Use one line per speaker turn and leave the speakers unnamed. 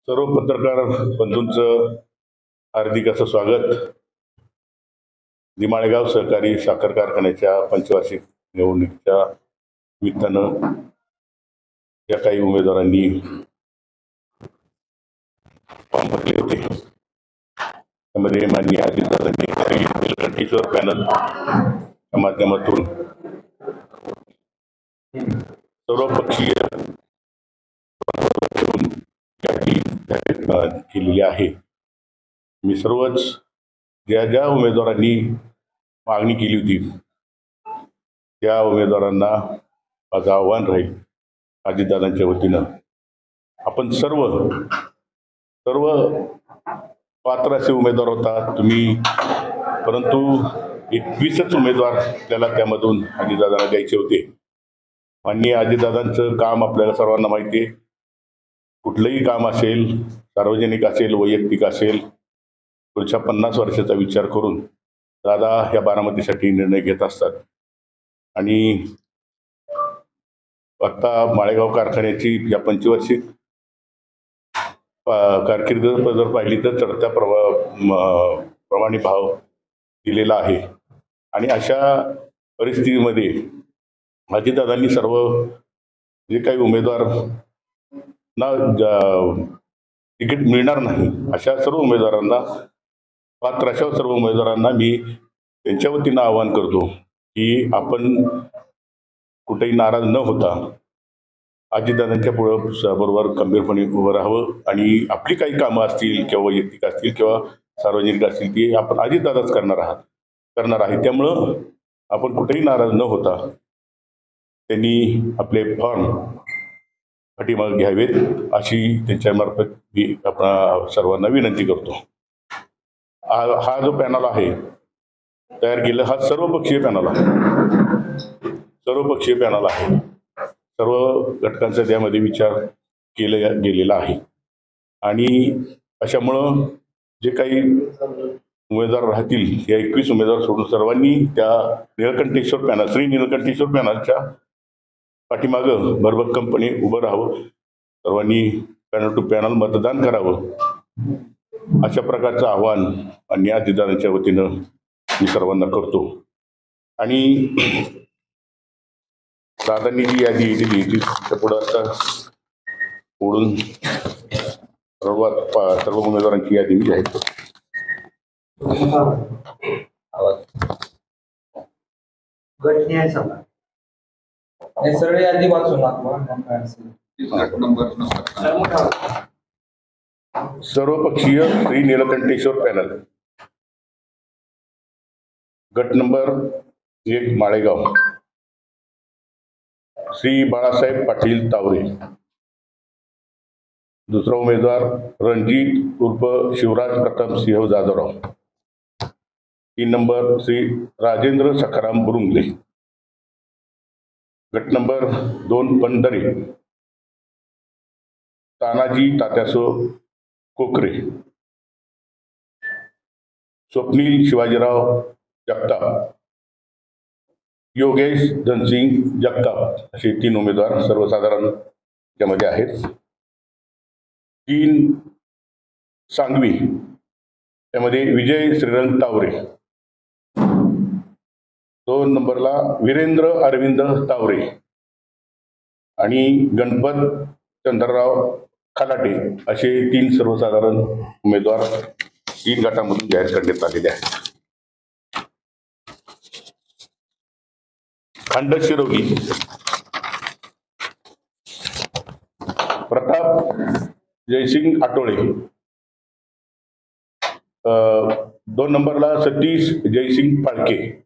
सर्व पत्रकार बंधूंचं हार्दिक असं स्वागत. दिमाळेगाव सहकारी साखर कारखान्याच्या पंचवार्षिक निवडणुकीच्या निमित्तानं या काही उमेदवारांनी फॉर्म भरले होते. त्यामध्ये माननीय अजितदादांनी निलकंठेश्वर पॅनलच्या माध्यमातून सर्वपक्षीय केलेली आहे. मी सर्वच ज्या ज्या उमेदवारांनी मागणी केली होती त्या उमेदवारांना माझं आव्हान राहील अजितदादांच्या वतीनं, आपण सर्व पात्र असे उमेदवार होता तुम्ही, परंतु 21च उमेदवार आपल्याला त्यामधून अजितदादांना द्यायचे होते. माननीय अजितदादांचं काम आपल्याला सर्वांना माहिती आहे. कुठलंही काम असेल, सार्वजनिक असेल, वैयक्तिक असेल, पुढच्या 50 वर्षाचा विचार करून दादा या बारामतीसाठी निर्णय घेत असतात. आणि आता माळेगाव कारखान्याची या पंचवार्षिक कारकीर्द जर पाहिली तर चढत्या प्रमाणे भाव दिलेला आहे. आणि अशा परिस्थितीमध्ये अजितदादांनी सर्व जे काही उमेदवार ना तिकीट मिळणार नाही अशा सर्व उमेदवारांना, पात्र अशा सर्व उमेदवारांना मी त्यांच्या वतीनं आवाहन करतो की आपण कुठेही नाराज न होता अजितदादांच्या बरोबर खंबीरपणे उभं राहावं आणि आपली काही कामं असतील किंवा वैयक्तिक असतील किंवा सार्वजनिक असतील ती आपण अजितदादाच करणार आहे. त्यामुळं आपण कुठेही नाराज न होता त्यांनी आपले फॉर्म पाठीमागे घ्यावेत अशी त्यांच्यामार्फत मी आपण सर्वांना विनंती करतो. हा जो पॅनल आहे तयार केलं, हा सर्वपक्षीय पॅनल आहे. सर्व घटकांचा त्यामध्ये विचार केला गेलेला आहे. आणि अशामुळं जे काही उमेदवार राहतील या 21 उमेदवार सोडून सर्वांनी त्या निलकंठेश्वर पॅनल, श्री निलकंठेश्वर पॅनलच्या पाठीमागं भरभक्कमपणे उभं राहावं. सर्वांनी पॅनल टू पॅनल मतदान करावं अशा प्रकारचं आव्हान आणि अजितदादांच्या वतीनं मी सर्वांना करतो. आणि दादांनी जी यादी दिली ती पुढं आता ओढून सर्व उमेदवारांची यादी मी जाहीर करतो.
सर्व यादी वाचून
सर्वपक्षीय श्री निलकंठेश्वर पॅनल, गट नंबर 1 माळेगाव, श्री बाळासाहेब पाटील तावरे. दुसरा उमेदवार रणजित उर्फ शिवराज प्रताप सिंह जाधवराव. 3 नंबर श्री राजेंद्र सखाराम बुरुंगले. गट नंबर 2 पंढरे, तानाजी तात्यासो कोकरे. स्वप्नील शिवाजीराव जगताप, योगेश धनसिंग जगताप असे 3 उमेदवार सर्वसाधारण त्यामध्ये आहेत. 3 सांगवी, त्यामध्ये विजय श्रीरंग तावरे. 2 नंबरला वीरेंद्र अरविंद तावरे आणि गणपत चंद्रराव खलाटे असे 3 सर्वसाधारण उमेदवार 3 गटामधून जाहीर करण्यात आलेले आहेत. खंड शिरोगी, प्रताप जयसिंग आटोळे. 2 नंबरला सतीश जयसिंग फाळके.